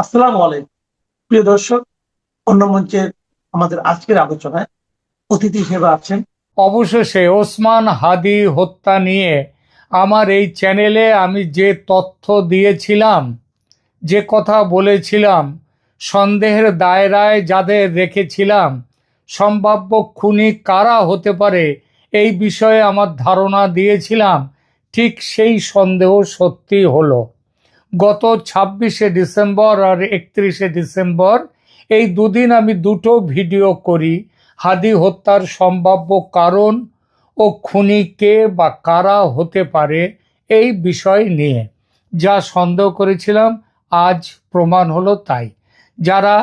আসসালামু আলাইকুম প্রিয় দর্শক। অন্য মঞ্চের আমাদের আজকের আলোচনায় অতিথি হিসেবে আছেন। অবশেষে ওসমান হাদি হত্যা নিয়ে আমার এই চ্যানেলে আমি যে তথ্য দিয়েছিলাম, যে কথা বলেছিলাম, সন্দেহের দায়রায় যাদের রেখেছিলাম, সম্ভাব্য খুনি কারা হতে পারে এই বিষয়ে আমার ধারণা দিয়েছিলাম, ঠিক সেই সন্দেহ সত্যি হলো। গত 26শে ডিসেম্বর আর 31শে ডিসেম্বর এই দুদিন আমি দুটো ভিডিও করি হাদি হত্যার সম্ভাব্য কারণ ও খুনি কে বা কারা হতে পারে এই বিষয় নিয়ে। যা সন্দেহ করেছিলাম আজ প্রমাণ হলো তাই। যারা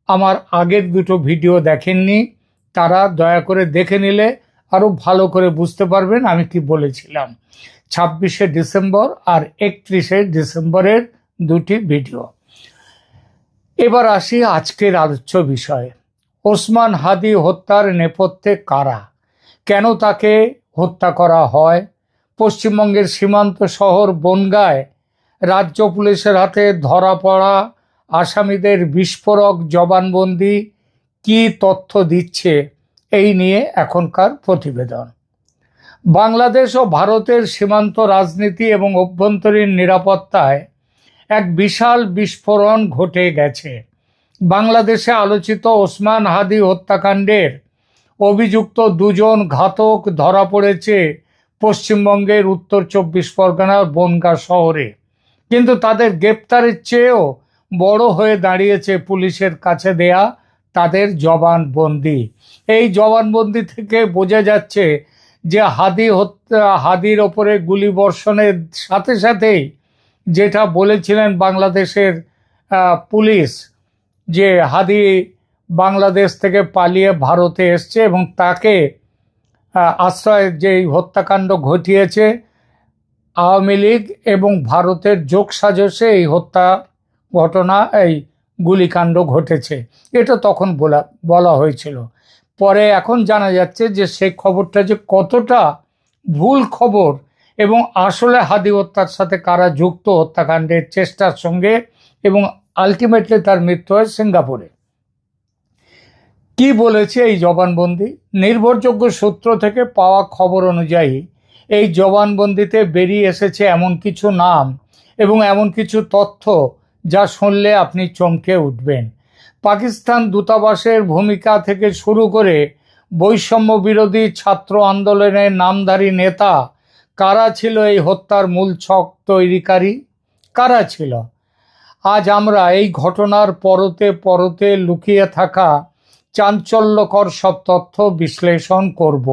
আমার আগের দুটো ভিডিও দেখেননি তারা দয়া করে দেখে নিলে আরো ভালো করে বুঝতে পারবেন আমি কি বলেছিলাম। 26শে ডিসেম্বর আর 31শে ডিসেম্বরের দুটি ভিডিও। এবার আসি আজকের আলোচ্য বিষয়ে। ওসমান হাদি হত্যার নেপথ্যে কারা, কেন তাকে হত্যা করা হয়, পশ্চিমবঙ্গের সীমান্ত শহর বনগাঁয় রাজ্য পুলিশের হাতে ধরা পড়া আসামিদের বিস্ফোরক জবানবন্দি কি তথ্য দিচ্ছে, এই নিয়ে এখনকার প্রতিবেদন। বাংলাদেশ ও ভারতের সীমান্ত রাজনীতি এবং অভ্যন্তরীণ নিরাপত্তায় এক বিশাল বিস্ফোরণ ঘটে গেছে। বাংলাদেশে আলোচিত ওসমান হাদি হত্যাকাণ্ডের অভিযুক্ত দুজন ঘাতক ধরা পড়েছে পশ্চিমবঙ্গের উত্তর 24 পরগনার বনগাঁ শহরে। কিন্তু তাদের গ্রেপ্তারের চেয়েও বড় হয়ে দাঁড়িয়েছে পুলিশের কাছে দেয়া তাদের জবানবন্দি। এই জবানবন্দি থেকে বোঝা যাচ্ছে যে হাদির ওপরে গুলিবর্ষণের সাথে সাথেই যেটা বলেছিলেন বাংলাদেশের পুলিশ, যে হাদি বাংলাদেশ থেকে পালিয়ে ভারতে এসছে এবং তাকে আশ্রয়, যে হত্যাকাণ্ড ঘটিয়েছে আওয়ামী লীগ এবং ভারতের যোগসাজশে এই হত্যা ঘটনা, এই গুলিকাণ্ড ঘটেছে, এটা তখন বলা হয়েছিল। পরে এখন জানা যাচ্ছে যে সেই খবরটা যে কতটা ভুল খবর এবং আসলে হাদি হত্যার সাথে কারা যুক্ত হত্যাকাণ্ডের চেষ্টার সঙ্গে, এবং আলটিমেটলি তার মৃত্যু হয় সিঙ্গাপুরে। কি বলেছে এই জবানবন্দি? নির্ভরযোগ্য সূত্র থেকে পাওয়া খবর অনুযায়ী এই জবানবন্দিতে বেরিয়ে এসেছে এমন কিছু নাম এবং এমন কিছু তথ্য যা শুনলে আপনি চমকে উঠবেন। পাকিস্তান দূতাবাসের ভূমিকা থেকে শুরু করে বৈষম্য বিরোধী ছাত্র আন্দোলনের নামধারী নেতা, কারা ছিল এই হত্যার মূল ছক তৈরিকারী, কারা ছিল? আজ আমরা এই ঘটনার পরতে পরতে লুকিয়ে থাকা চাঞ্চল্যকর সব তথ্য বিশ্লেষণ করব।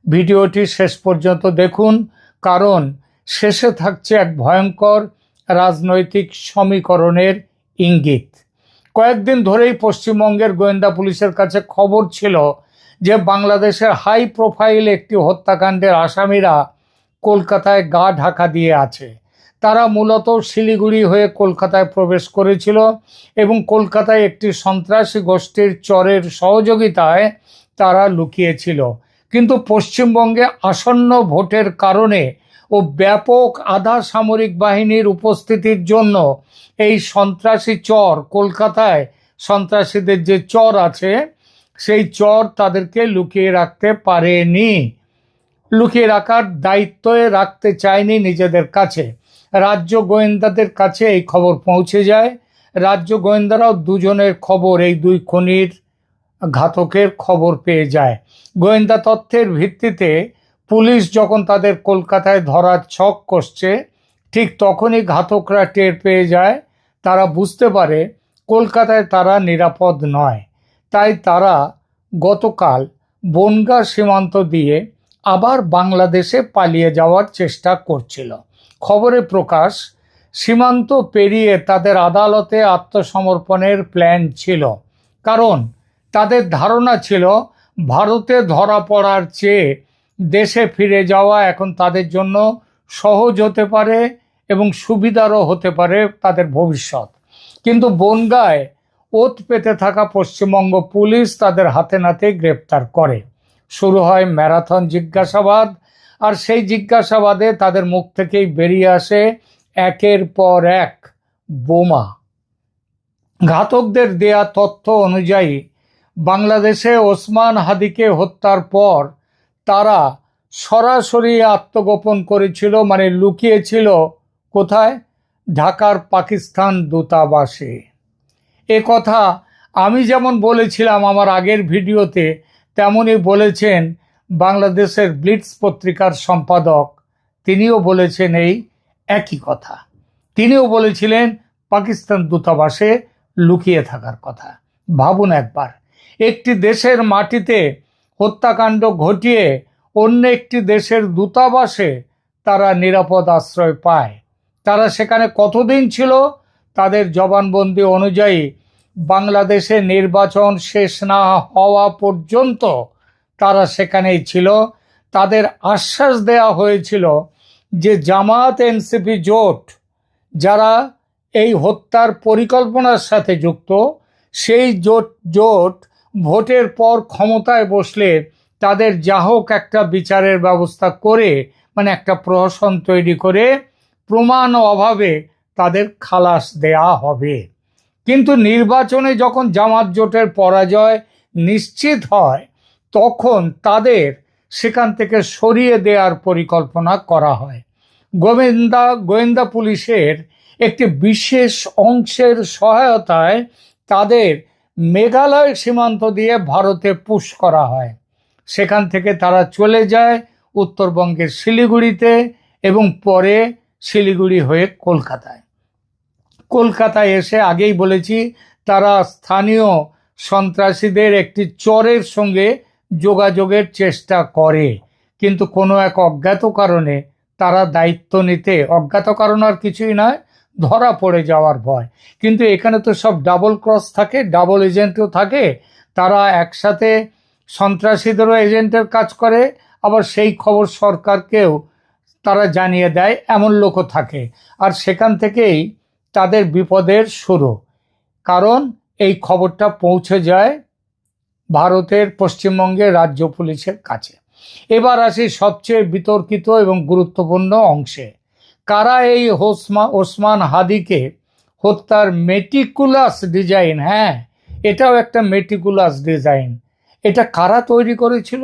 ভিডিওটি শেষ পর্যন্ত দেখুন, কারণ শেষে থাকছে এক ভয়ঙ্কর রাজনৈতিক সমীকরণের ইঙ্গিত। কয়েকদিন ধরেই পশ্চিমবঙ্গের গোয়েন্দা পুলিশের কাছে খবর ছিল যে বাংলাদেশের হাই প্রোফাইল একটি হত্যাকাণ্ডের আসামিরা কলকাতায় গা ঢাকা দিয়ে আছে। তারা মূলত শিলিগুড়ি হয়ে কলকাতায় প্রবেশ করেছিল এবং কলকাতায় একটি সন্ত্রাসী গোষ্ঠীর চরের সহযোগিতায় তারা লুকিয়েছিল। কিন্তু পশ্চিমবঙ্গে আসন্ন ভোটের কারণে ও ব্যাপক আধা সামরিক বাহিনীর উপস্থিতির জন্য এই সন্ত্রাসী চর, কলকাতায় সন্ত্রাসীদের যে চর আছে সেই চর তাদেরকে লুকিয়ে রাখতে পারেনি, লুকিয়ে রাখার দায়িত্বে রাখতে চায়নি নিজেদের কাছে। রাজ্য গোয়েন্দাদের কাছে এই খবর পৌঁছে যায়। রাজ্য গোয়েন্দারাও দুজনের খবর, এই দুই খুনির ঘাতকের খবর পেয়ে যায়। গোয়েন্দা তথ্যের ভিত্তিতে পুলিশ যখন তাদের কলকাতায় ধরার ছক কষছে, ঠিক তখনই ঘাতকরা টের পেয়ে যায়, তারা বুঝতে পারে কলকাতায় তারা নিরাপদ নয়। তাই তারা গতকাল বনগাঁ সীমান্ত দিয়ে আবার বাংলাদেশে পালিয়ে যাওয়ার চেষ্টা করছিল। খবরে প্রকাশ, সীমান্ত পেরিয়ে তাদের আদালতে আত্মসমর্পণের প্ল্যান ছিল, কারণ তাদের ধারণা ছিল ভারতে ধরা পড়ার চেয়ে দেশে ফিরে যাওয়া এখন তাদের জন্য সহজ হতে পারে এবং সুবিধারও হতে পারে তাদের ভবিষ্যৎ। কিন্তু বনগাঁয় ওত পেতে থাকা পশ্চিমবঙ্গ পুলিশ তাদের হাতে নাতে গ্রেপ্তার করে। শুরু হয় ম্যারাথন জিজ্ঞাসাবাদ, আর সেই জিজ্ঞাসাবাদে তাদের মুখ থেকেই বেরিয়ে আসে একের পর এক বোমা। ঘাতকদের দেয়া তথ্য অনুযায়ী বাংলাদেশে ওসমান হাদিকে হত্যার পর তারা সরাসরি আত্মগোপন করেছিল, মানে লুকিয়েছিল কোথায়? ঢাকার পাকিস্তান দূতাবাসে। এ কথা আমি যেমন বলেছিলাম আমার আগের ভিডিওতে, তেমনই বলেছেন বাংলাদেশের ব্লিটস পত্রিকার সম্পাদক। তিনিও বলেছেন এই একই কথা। তিনিও বলেছিলেন পাকিস্তান দূতাবাসে লুকিয়ে থাকার কথা। ভাবুন একবার, একটি দেশের মাটিতে হত্যাকাণ্ড ঘটিয়ে অন্য একটি দেশের দূতাবাসে তারা নিরাপদ আশ্রয় পায়। তারা সেখানে কতদিন ছিল? তাদের জবানবন্দি অনুযায়ী বাংলাদেশে নির্বাচন শেষ না হওয়া পর্যন্ত তারা সেখানেই ছিল। তাদের আশ্বাস দেয়া হয়েছিল যে জামাত এনসিপি জোট, যারা এই হত্যার পরিকল্পনার সাথে যুক্ত, সেই জোট ভোটের পর ক্ষমতায় বসলে তাদের যা হোক একটা বিচারের ব্যবস্থা করে, মানে একটা প্রহসন তৈরি করে প্রমাণ অভাবে তাদের খালাস দেয়া হবে। কিন্তু নির্বাচনে যখন জামাত জোটের পরাজয় নিশ্চিত হয়, তখন তাদের সেখান থেকে সরিয়ে দেওয়ার পরিকল্পনা করা হয়। গোয়েন্দা পুলিশের একটি বিশেষ অংশের সহায়তায় তাদের মেঘালয় সীমান্ত দিয়ে ভারতে পুশ করা হয়। সেখান থেকে তারা চলে যায় উত্তরবঙ্গের শিলিগুড়িতে এবং পরে শিলিগুড়ি হয়ে কলকাতায় এসে, আগেই বলেছি, তারা স্থানীয় সন্ত্রাসীদের একটি চরের সঙ্গে যোগাযোগের চেষ্টা করে, কিন্তু কোনো এক অজ্ঞাত কারণে তারা দায়িত্ব নিতে, অজ্ঞাত কারণ আর কিছুই নয়, ধরা পড়ে যাওয়ার ভয়। কিন্তু এখানে তো সব ডাবল ক্রস থাকে, ডাবল এজেন্টও থাকে। তারা একসাথে সন্ত্রাসীদেরও এজেন্টের কাজ করে, আবার সেই খবর সরকারকেও তারা জানিয়ে দেয়, এমন লোকও থাকে। আর সেখান থেকেই তাদের বিপদের শুরু, কারণ এই খবরটা পৌঁছে যায় ভারতের পশ্চিমবঙ্গের রাজ্য পুলিশের কাছে। এবার আসি সবচেয়ে বিতর্কিত এবং গুরুত্বপূর্ণ অংশে। কারা এই ওসমান হাদিকে হত্যার মেটিকুলাস ডিজাইন, হ্যাঁ এটাও একটা মেটিকুলাস ডিজাইন, এটা কারা তৈরি করেছিল?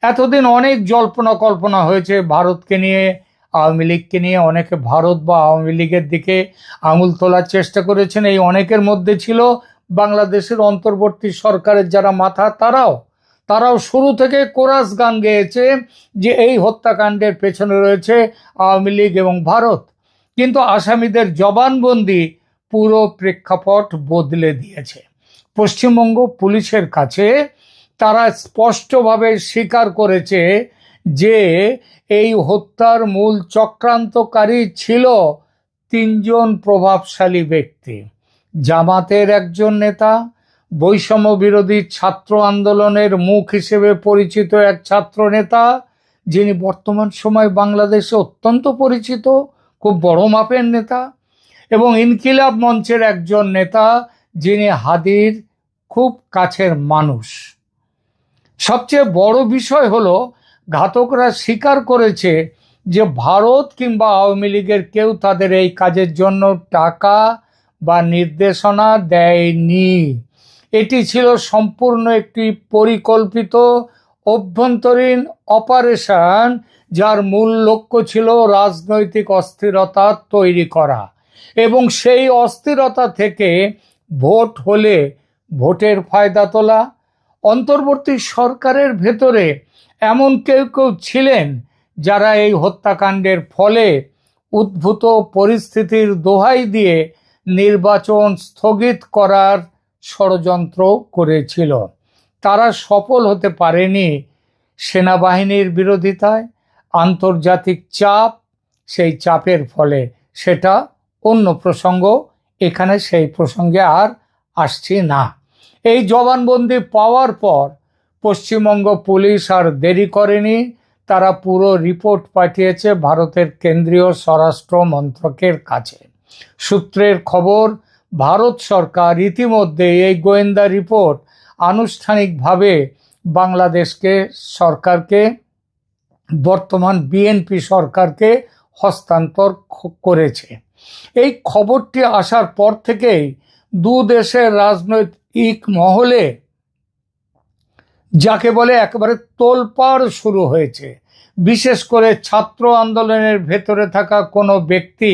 এতদিন অনেক জল্পনা কল্পনা হয়েছে ভারতকে নিয়ে, আওয়ামী লীগকে নিয়ে। অনেকে ভারত বা আওয়ামী লীগের দিকে আঙুল তোলার চেষ্টা করেছেন। এই অনেকের মধ্যে ছিল বাংলাদেশের অন্তর্বর্তী সরকারের যারা মাথা, তারাও শুরু থেকে কোরাস গান গেয়েছে যে এই হত্যাকাণ্ডের পেছনে রয়েছে আওয়ামী লীগ এবং ভারত। কিন্তু আসামিদের জবানবন্দি পুরো প্রেক্ষাপট বদলে দিয়েছে। পশ্চিমবঙ্গ পুলিশের কাছে তারা স্পষ্টভাবে স্বীকার করেছে যে এই হত্যার মূল চক্রান্তকারী ছিল তিনজন প্রভাবশালী ব্যক্তি। জামাতের একজন নেতা, বৈষম্য বিরোধী ছাত্র আন্দোলনের মুখ হিসেবে পরিচিত এক ছাত্র নেতা, যিনি বর্তমান সময় বাংলাদেশে অত্যন্ত পরিচিত, খুব বড় মাপের নেতা, এবং ইনকিলাব মঞ্চের একজন নেতা, যিনি হাদির খুব কাছের মানুষ। সবচেয়ে বড় বিষয় হলো ঘাতকরা স্বীকার করেছে যে ভারত কিংবা আওয়ামী লীগের কেউ তাদের এই কাজের জন্য টাকা বা নির্দেশনা দেয়নি। এটি ছিল সম্পূর্ণ একটি পরিকল্পিত অভ্যন্তরীণ অপারেশন, যার মূল লক্ষ্য ছিল রাজনৈতিক অস্থিরতা তৈরি করা এবং সেই অস্থিরতা থেকে ভোট হলে ভোটের ফায়দা তোলা। অন্তর্বর্তী সরকারের ভেতরে এমন কেউ ছিলেন যারা এই হত্যাকাণ্ডের ফলে উদ্ভূত পরিস্থিতির দোহাই দিয়ে নির্বাচন স্থগিত করার ষড়যন্ত্র করেছিল। তারা সফল হতে পারেনি সেনাবাহিনীর বিরোধিতায়, আন্তর্জাতিক চাপ, সেই চাপের ফলে। সেটা অন্য প্রসঙ্গ, এখানে সেই প্রসঙ্গে আর আসছি না। এই জবানবন্দি পাওয়ার পর পশ্চিমবঙ্গ পুলিশ আর দেরি করেনি, তারা পুরো রিপোর্ট পাঠিয়েছে ভারতের কেন্দ্রীয় স্বরাষ্ট্র মন্ত্রকের কাছে। সূত্রের খবর, ভারত সরকার ইতিমধ্যে এই গোয়েন্দা রিপোর্ট আনুষ্ঠানিকভাবে সরকারকে, বর্তমান বিএনপি সরকারকে হস্তান্তর করেছে। এই খবরটি আসার পর থেকেই দু দেশের রাজনৈতিক মহলে যাকে বলে একেবারে তোলপাড় শুরু হয়েছে। বিশেষ করে ছাত্র আন্দোলনের ভেতরে থাকা কোনো ব্যক্তি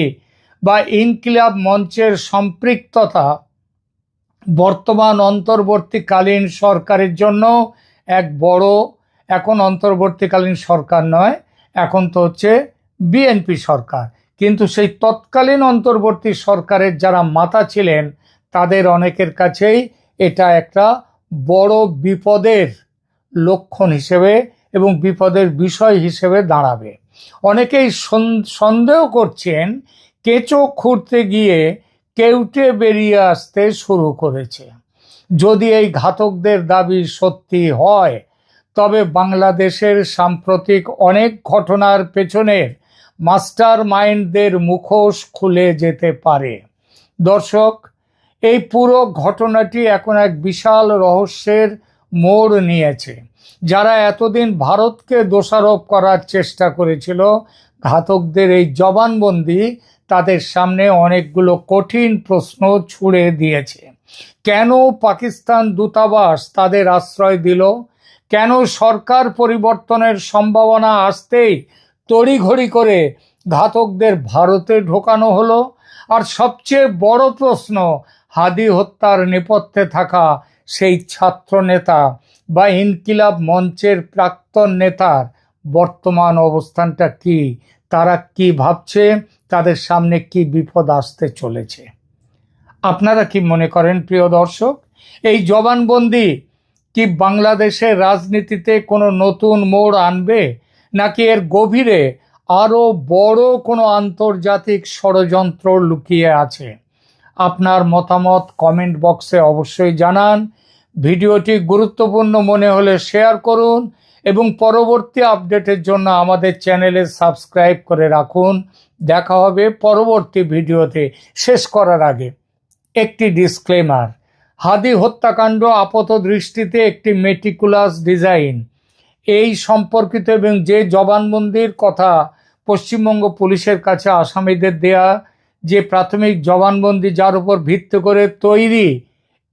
বা ইনকিলাব মঞ্চের সম্পৃক্ততা বর্তমান অন্তর্বর্তীকালীন সরকারের জন্য এক বড়, এখন অন্তর্বর্তীকালীন সরকার নয়, এখন তো হচ্ছে বিএনপি সরকার, কিন্তু সেই তৎকালীন অন্তর্বর্তী সরকারের যারা মাথা ছিলেন তাদের অনেকের কাছেই এটা একটা বড় বিপদের লক্ষণ হিসেবে এবং বিপদের বিষয় হিসেবে দাঁড়াবে। অনেকেই সন্দেহ করছেন কেঁচো খুঁড়তে গিয়ে কেউটে বেরিয়ে আসতে শুরু করেছে। যদি এই ঘাতকদের দাবি সত্যি হয় তবে বাংলাদেশের সাম্প্রতিক অনেক ঘটনার পেছনের মাস্টার মাইন্ডদের মুখোশ খুলে যেতে পারে। দর্শক, এই পুরো ঘটনাটি এখন এক বিশাল রহস্যের মোড় নিয়েছে। যারা এতদিন ভারতকে দোষারোপ করার চেষ্টা করেছিল, ঘাতকদের এই জবানবন্দি তাদের সামনে অনেকগুলো কঠিন প্রশ্ন ছুড়ে দিয়েছে। কেন পাকিস্তান দূতাবাস তাদের আশ্রয় দিল? কেন সরকার পরিবর্তনের সম্ভাবনা আসতেই তড়িঘড়ি করে ঘাতকদের ভারতে ঢোকানো হলো? আর সবচেয়ে বড় প্রশ্ন, হাদি হত্যার নেপথ্যে থাকা সেই ছাত্র নেতা বা ইনকিলাব মঞ্চের প্রাক্তন নেতার বর্তমান অবস্থানটা কি? তারা কি ভাবছে? তাদের সামনে কি বিপদ আসতে চলেছে? আপনারা কি মনে করেন প্রিয় দর্শক? এই জবানবন্দি কি বাংলাদেশের রাজনীতিতে কোনো নতুন মোড় আনবে, নাকি এর গভীরে আরও বড় কোনো আন্তর্জাতিক ষড়যন্ত্র লুকিয়ে আছে? আপনার মতামত কমেন্ট বক্সে অবশ্যই জানান। ভিডিওটি গুরুত্বপূর্ণ মনে হলে শেয়ার করুন এবং পরবর্তী আপডেটের জন্য আমাদের চ্যানেলে সাবস্ক্রাইব করে রাখুন। দেখা হবে পরবর্তী ভিডিওতে। শেষ করার আগে একটি ডিসক্লেমার। হাদি হত্যাকাণ্ড আপাত দৃষ্টিতে একটি মেটিকুলাস ডিজাইন। এই সম্পর্কিত এবং যে জবানবন্দির কথা পশ্চিমবঙ্গ পুলিশের কাছে আসামিদের দেয়া যে প্রাথমিক জবানবন্দি, যার উপর ভিত্তি করে তৈরি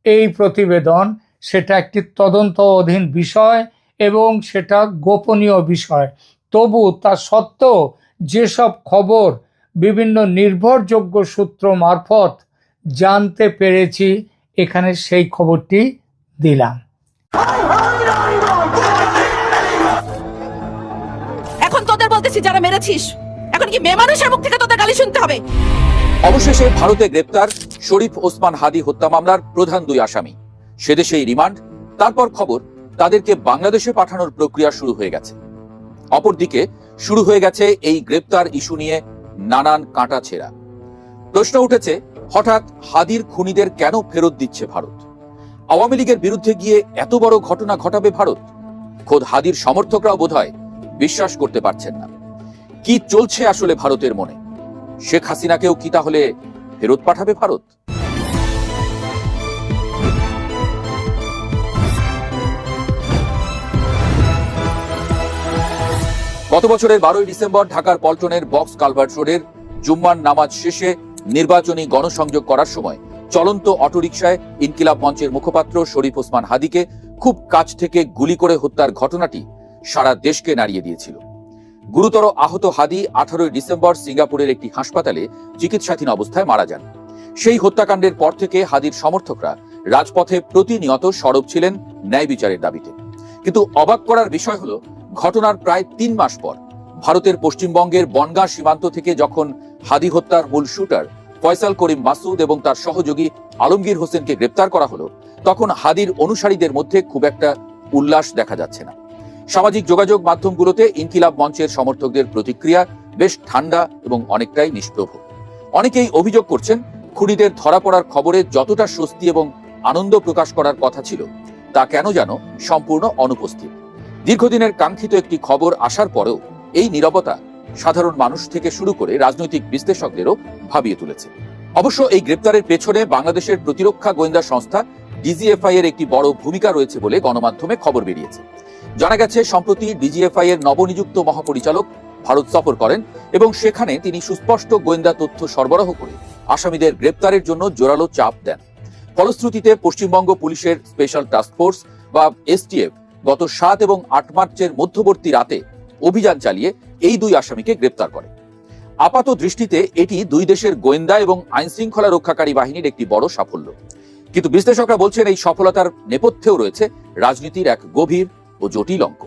এই প্রতিবেদন, সেটা একটি তদন্ত অধীন বিষয় এবং সেটা গোপনীয় বিষয়। তবু তা সত্ত্বেও যেসব খবর বিভিন্ন নির্ভরযোগ্য সূত্র মারফত জানতে পেরেছি, এখানে সেই খবরটি দিলাম। এখন তোদের বলতেছি, যারা মেরেছিস, এখন কি মেয়ে মানুষের মুখ থেকে তোদের গালি শুনতে হবে? অবশেষে ভারতে গ্রেপ্তার শরীফ ওসমান হাদি হত্যা মামলার প্রধান দুই আসামি। সেদেশেই রিমান্ড, তারপর খবর তাদেরকে বাংলাদেশে পাঠানোর প্রক্রিয়া শুরু হয়ে গেছে। অপরদিকে শুরু হয়ে গেছে এই গ্রেপ্তার ইস্যু নিয়ে নানান কাঁটাছেঁড়া। প্রশ্ন উঠেছে, হঠাৎ হাদির খুনিদের কেন ফেরত দিচ্ছে ভারত? আওয়ামী লীগের বিরুদ্ধে গিয়ে এত বড় ঘটনা ঘটাবে ভারত? খোদ হাদির সমর্থকরাও বোধহয় বিশ্বাস করতে পারছেন না। কি চলছে আসলে ভারতের মনে? শেখ হাসিনাকেও কি তাহলে ফেরত পাঠাবে ভারত? গত বছরের 12ই ডিসেম্বর ঢাকার পল্টনের বক্স কালভার্ট রোডের জুম্মার নামাজ শেষে নির্বাচনী গণসংযোগ করার সময় চলন্ত অটোরিকশায় ইনকিলাব মঞ্চের মুখপাত্র শরীফ ওসমান হাদিকে খুব কাছ থেকে গুলি করে হত্যার ঘটনাটি সারা দেশকে নাড়িয়ে দিয়েছিল। গুরুতর আহত হাদি 18ই ডিসেম্বর সিঙ্গাপুরের একটি হাসপাতালে চিকিৎসাধীন অবস্থায় মারা যান। সেই হত্যাকাণ্ডের পর থেকে হাদির সমর্থকরা রাজপথে প্রতিনিয়ত সরব ছিলেন ন্যায় বিচারের দাবিতে। কিন্তু অবাক করার বিষয় হলো, ঘটনার প্রায় 3 মাস পর ভারতের পশ্চিমবঙ্গের বনগাঁ সীমান্ত থেকে যখন হাদি হত্যার মূল শুটার ফয়সাল করিম মাসুদ এবং তার সহযোগী আলমগীর হোসেনকে গ্রেপ্তার করা হলো, তখন হাদির অনুসারীদের মধ্যে খুব একটা উল্লাস দেখা যাচ্ছে না। সামাজিক যোগাযোগ মাধ্যমগুলোতে ইনকিলাব মঞ্চের সমর্থকদের প্রতিক্রিয়া বেশ ঠান্ডা এবং অনেকটাই নিষ্প্রভ। অনেকেই অভিযোগ করছেন, খুনিদের ধরা পড়ার খবরে যতটা স্বস্তি এবং আনন্দ প্রকাশ করার কথা ছিল, তা কেন যেন সম্পূর্ণ অনুপস্থিত। দীর্ঘদিনের কাঙ্ক্ষিত একটি খবর আসার পরেও এই নীরবতা সাধারণ মানুষ থেকে শুরু করে রাজনৈতিক বিশ্লেষকদেরও ভাবিয়ে তুলেছে। অবশ্য এই গ্রেপ্তারের পেছনে বাংলাদেশের প্রতিরক্ষা গোয়েন্দা সংস্থা ডিজিএফআই এর একটি বড় ভূমিকা রয়েছে বলে গণমাধ্যমে খবর বেরিয়েছে। জানা গেছে, সম্প্রতি ডিজিএফআই এর নবনিযুক্ত মহাপরিচালক ভারত সফর করেন এবং সেখানে তিনি সুস্পষ্ট গোয়েন্দা তথ্য সরবরাহ করে আসামিদের গ্রেপ্তারের জন্য জোরালো চাপ দেন। ফলশ্রুতিতে পশ্চিমবঙ্গ পুলিশের স্পেশাল টাস্ক ফোর্স বা এসটিএফ গত 7 এবং 8 মার্চের মধ্যবর্তী রাতে অভিযান চালিয়ে এই দুই আসামিকে গ্রেপ্তার করে। আপাত দৃষ্টিতে এটি দুই দেশের গোয়েন্দা এবং আইন শৃঙ্খলা রক্ষাকারী বাহিনীর একটি বড় সাফল্য, কিন্তু বিশ্লেষকরা বলছেন এই সফলতার নেপথ্যেও রয়েছে রাজনীতির এক গভীর ও জটিল অঙ্ক।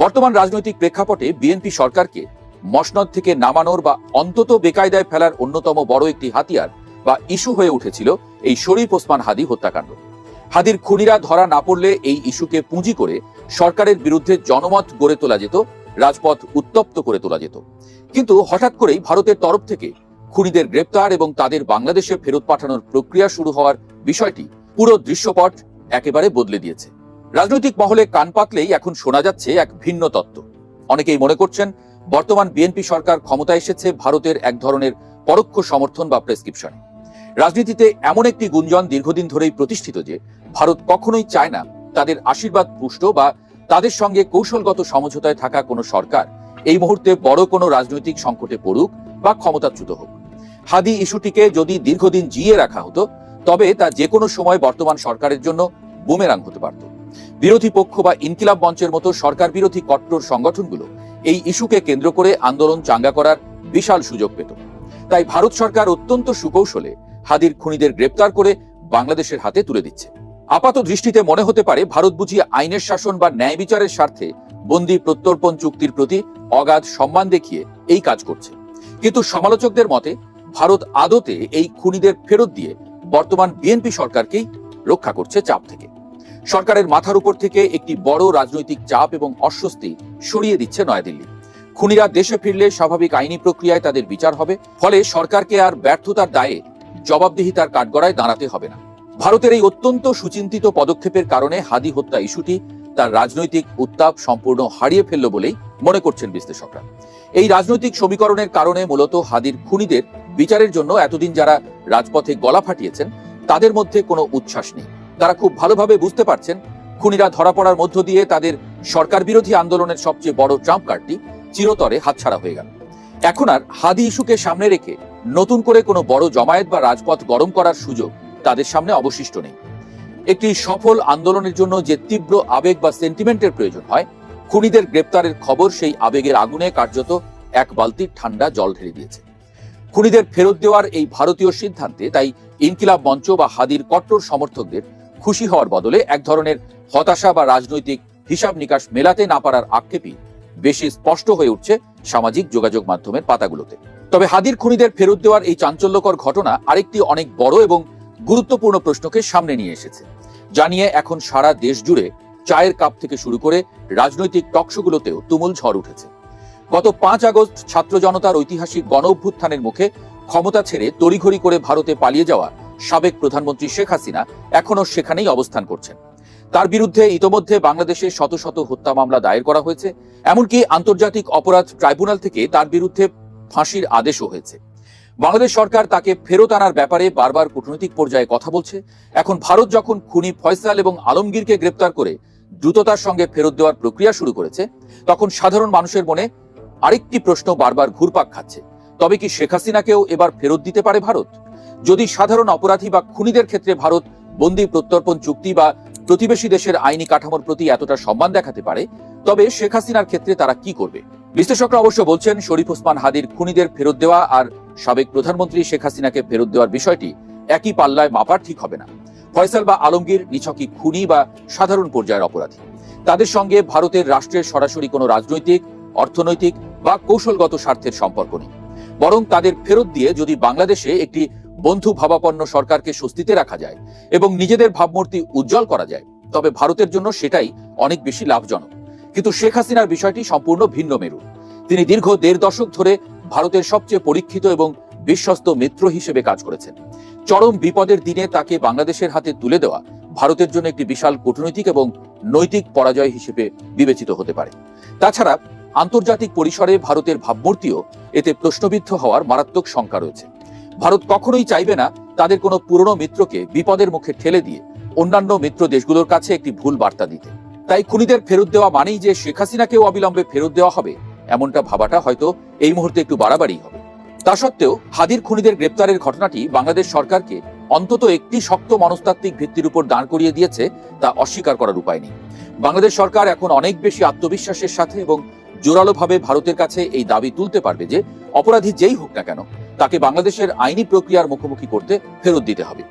বর্তমান রাজনৈতিক প্রেক্ষাপটে বিএনপি সরকারকে মসনদ থেকে নামানোর বা অন্তত বেকায়দায় ফেলার অন্যতম বড় একটি হাতিয়ার বা ইস্যু হয়ে উঠেছিল এই শরীফ ওসমান হাদী হত্যাকাণ্ড। হাদীর খুনিরা ধরা না পড়লে এই ইস্যুকে পুঁজি করে সরকারের বিরুদ্ধে জনমত গড়ে তোলা যেত, রাজপথ উত্তপ্ত করে তোলা যেত। কিন্তু হঠাৎ করেই ভারতের তরফ থেকে খুনিদের গ্রেপ্তার এবং তাদের বাংলাদেশে ফেরত পাঠানোর প্রক্রিয়া শুরু হওয়ার বিষয়টি পুরো দৃশ্যপট একেবারে বদলে দিয়েছে। রাজনৈতিক মহলে কান পাতলেই এখন শোনা যাচ্ছে এক ভিন্ন তত্ত্ব। অনেকেই মনে করছেন বর্তমান বিএনপি সরকার ক্ষমতায় এসেছে ভারতের এক ধরনের পরোক্ষ সমর্থন বা প্রেসক্রিপশনে। রাজনীতিতে এমন একটি গুঞ্জন দীর্ঘদিন ধরেই প্রতিষ্ঠিত যে ভারত কখনোই চায় না তাদের আশীর্বাদ পুষ্ট বা তাদের সঙ্গে কৌশলগত সমঝোতায় থাকা কোনো সরকার এই মুহূর্তে বড় কোনো রাজনৈতিক সংকটে পড়ুক বা ক্ষমতাচ্যুত হোক। হাদী ইস্যুটিকে যদি দীর্ঘদিন জিয়ে রাখা হতো তবে তা যে কোনো সময় বর্তমান সরকারের জন্য বুমেরাং হতে পারত। বিরোধী পক্ষ বা ইনকিলাব মঞ্চের মতো সরকার বিরোধী কট্টর সংগঠনগুলো এই ইস্যুকে কেন্দ্র করে আন্দোলন চাঙ্গা করার বিশাল সুযোগ পেত। তাই ভারত সরকার অত্যন্ত সুকৌশলে হাদীর খুনিদের গ্রেপ্তার করে বাংলাদেশের হাতে তুলে দিচ্ছে। আপাত দৃষ্টিতে মনে হতে পারে ভারত বুঝি আইনের শাসন বা ন্যায় বিচারের স্বার্থে বন্দী প্রত্যর্পণ চুক্তির প্রতি অগাধ সম্মান দেখিয়ে এই কাজ করছে। কিন্তু সমালোচকদের মতে ভারত আদতে এই খুনিদের ফেরত দিয়ে বর্তমান বিএনপি সরকারকেই রক্ষা করছে চাপ থেকে। সরকারের মাথার উপর থেকে একটি বড় রাজনৈতিক চাপ এবং অস্বস্তি সরিয়ে দিচ্ছে নয়াদিল্লি। খুনিরা দেশে ফিরলে স্বাভাবিক আইনি প্রক্রিয়ায় তাদের বিচার হবে, ফলে সরকারকে আর ব্যর্থতার দায়ে জবাবদিহিতার কাঠগড়ায় দাঁড়াতে হবে না। ভারতের এই অত্যন্ত সুচিন্তিত পদক্ষেপের কারণে হাদী হত্যা ইস্যুটি তার রাজনৈতিক উত্তাপ সম্পূর্ণ হারিয়ে ফেলল বলেই মনে করছেন বিশ্লেষকরা। এই রাজনৈতিক সমীকরণের কারণে মূলত হাদীর খুনিদের বিচারের জন্য এতদিন যারা রাজপথে গলা ফাটিয়েছেন তাদের মধ্যে কোনো উচ্ছ্বাস নেই। তারা খুব ভালোভাবে বুঝতে পারছেন খুনিরা ধরা পড়ার মধ্য দিয়ে তাদের সরকার বিরোধী আন্দোলনের সবচেয়ে বড় ট্রাম্প কার্ডটি চিরতরে হাতছাড়া হয়ে গেল। এখন আর হাদী ইস্যুকে সামনে রেখে নতুন করে কোনো বড় জমায়েত বা রাজপথ গরম করার সুযোগ তাদের সামনে অবশিষ্ট নেই। একটি সফল আন্দোলনের জন্য যে তীব্র আবেগ বা সেন্টিমেন্টের প্রয়োজন হয়, খুনিদের গ্রেপ্তারের খবর সেই আবেগের আগুনে কার্যত এক বালতি ঠান্ডা জল ঢেলে দিয়েছে। খুনিদের ফেরত দেওয়ার এই ভারতীয় সিদ্ধান্তে তাই ইনকিলাব মঞ্চ বা হাদীর কট্টর সমর্থকদের খুশি হওয়ার বদলে এক ধরনের হতাশা বা রাজনৈতিক হিসাব নিকাশ মেলাতে না পারার আক্ষেপই বেশি স্পষ্ট হয়ে উঠছে সামাজিক যোগাযোগ মাধ্যমের পাতাগুলোতে। তবে হাদীর খুনিদের ফেরত দেওয়ার এই চাঞ্চল্যকর ঘটনা আরেকটি অনেক বড় এবং গুরুত্বপূর্ণ প্রশ্নকে সামনে নিয়ে এসেছে, জানিয়ে এখন সারা দেশ জুড়ে চায়ের কাপ থেকে শুরু করে রাজনৈতিক টকশোগুলোতেও তুমুল ঝড় উঠেছে। গত 5 আগস্ট ছাত্র জনতার ঐতিহাসিক গণ অভ্যুত্থানের মুখে ক্ষমতা ছেড়ে তড়িঘড়ি করে ভারতে পালিয়ে যাওয়া সাবেক প্রধানমন্ত্রী শেখ হাসিনা এখনো সেখানেই অবস্থান করছেন। তার বিরুদ্ধে ইতোমধ্যে বাংলাদেশে শত শত হত্যা মামলা দায়ের করা হয়েছে, এমনকি আন্তর্জাতিক অপরাধ ট্রাইব্যুনাল থেকে তার বিরুদ্ধে ফাঁসির আদেশও হয়েছে। বাংলাদেশ সরকার তাকে ফেরত আনার ব্যাপারে বারবার কূটনৈতিক পর্যায়ে কথা বলছে। এখন ভারত যখন খুনি ফয়সাল এবং আলমগীরকে গ্রেপ্তার করে দ্রুততার সঙ্গে ফেরত দেওয়ার প্রক্রিয়া শুরু করেছে, তখন সাধারণ মানুষের মনে আরেকটি প্রশ্ন বারবার ঘুরপাক খাচ্ছে, তবে কি শেখ হাসিনাকেও এবার ফেরত দিতে পারে ভারত? যদি সাধারণ অপরাধী বা খুনিদের ক্ষেত্রে ভারত বন্দী প্রত্যর্পণ চুক্তি বা প্রতিবেশী দেশের আইনি কাঠামোর প্রতি এতটা সম্মান দেখাতে পারে, তবে শেখ হাসিনার ক্ষেত্রে তারা কি করবে? বিশ্লেষকরা অবশ্য বলছেন শরীফ ওসমান হাদীর খুনিদের ফেরত দেওয়া আর সাবেক প্রধানমন্ত্রী শেখ হাসিনাকে ফেরত দেওয়ার বিষয়টি একই পাল্লায় মাপার ঠিক হবে না। ফয়সাল বা আলমগীর নিছকই খুনি বা সাধারণ পর্যায়ের অপরাধী। তাদের সঙ্গে ভারতের রাষ্ট্রের সরাসরি কোনো রাজনৈতিক, অর্থনৈতিক বা কৌশলগত স্বার্থের সম্পর্ক নেই। বরং তাদের ফেরত দিয়ে যদি বাংলাদেশে একটি বন্ধু ভাবাপন্ন সরকারকে স্বস্তিতে রাখা যায় এবং নিজেদের ভাবমূর্তি উজ্জ্বল করা যায়, তবে ভারতের জন্য সেটাই অনেক বেশি লাভজনক। কিন্তু শেখ হাসিনার বিষয়টি সম্পূর্ণ ভিন্ন মেরু। তিনি দীর্ঘ 1.5 দশক ধরে ভারতের সবচেয়ে পরীক্ষিত এবং বিশ্বস্ত মিত্র হিসেবে কাজ করেছেন। চরম বিপদের দিনে তাকে বাংলাদেশের হাতে তুলে দেওয়া ভারতের জন্য একটি বিশাল কূটনৈতিক এবং নৈতিক পরাজয় হিসেবে বিবেচিত হতে পারে। তাছাড়া আন্তর্জাতিক পরিসরে ভারতের ভাবমূর্তিও এতে প্রশ্নবিদ্ধ হওয়ার মারাত্মক শঙ্কা রয়েছে। ভারত কখনোই চাইবে না তাদের কোনো পুরনো মিত্রকে বিপদের মুখে ঠেলে দিয়ে অন্যান্য মিত্র দেশগুলোর কাছে একটি ভুল বার্তা দিতে। তাই খুনিদের ফেরত দেওয়া মানেই যে শেখ হাসিনাকেও অবিলম্বে ফেরত দেওয়া হবে, এমনটা ভাবাটা হয়তো এই মুহূর্তে একটু বাড়াবাড়ি হবে। তা সত্ত্বেও হাদীর খুনিদের গ্রেপ্তারের ঘটনাটি বাংলাদেশ সরকারকে অন্তত একটি শক্ত মনস্তাত্ত্বিক ভিত্তির উপর দাঁড় করিয়ে দিয়েছে তা অস্বীকার করার উপায় নেই। বাংলাদেশ সরকার এখন অনেক বেশি আত্মবিশ্বাসের সাথে এবং জোরালোভাবে ভারতের কাছে এই দাবি তুলতে পারবে যে অপরাধী যেই হোক না কেন তাকে বাংলাদেশের আইনি প্রক্রিয়ার মুখোমুখি করতে ফেরত দিতে হবে।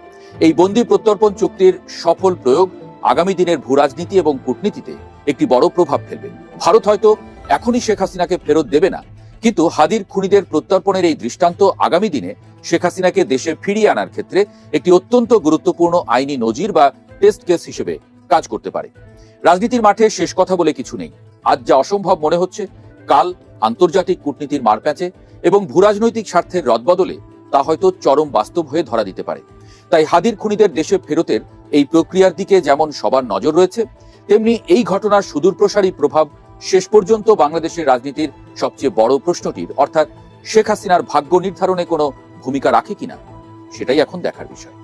এই বন্দি প্রত্যর্পণ চুক্তির সফল প্রয়োগ আগামী দিনের ভূরাজনীতি এবং কূটনীতিতে একটি বড় প্রভাব ফেলবে। ভারত হয়তো এখনই শেখ হাসিনাকে ফেরত দেবে না, কিন্তু হাদির খুনিদের প্রত্যর্পণের এই দৃষ্টান্ত আগামী দিনে শেখ হাসিনাকে দেশে ফিরিয়ে আনার ক্ষেত্রে একটি অত্যন্ত গুরুত্বপূর্ণ আইনি নজির বা টেস্ট কেস হিসেবে কাজ করতে পারে। রাজনীতির মাঠে শেষ কথা বলে কিছু নেই। আজ যা অসম্ভব মনে হচ্ছে, কাল আন্তর্জাতিক কূটনীতির মারপ্যাঁচে এবং ভূরাজনৈতিক স্বার্থের রদবদলে তা হয়তো চরম বাস্তব হয়ে ধরা দিতে পারে। তাই হাদির খুনিদের দেশে ফেরতের এই প্রক্রিয়ার দিকে যেমন সবার নজর রয়েছে, তেমনি এই ঘটনার সুদূরপ্রসারী প্রভাব শেষ পর্যন্ত বাংলাদেশের রাজনীতির সবচেয়ে বড় প্রশ্নটির অর্থাৎ শেখ হাসিনার ভাগ্য নির্ধারণে কোনো ভূমিকা রাখে কিনা, সেটাই এখন দেখার বিষয়।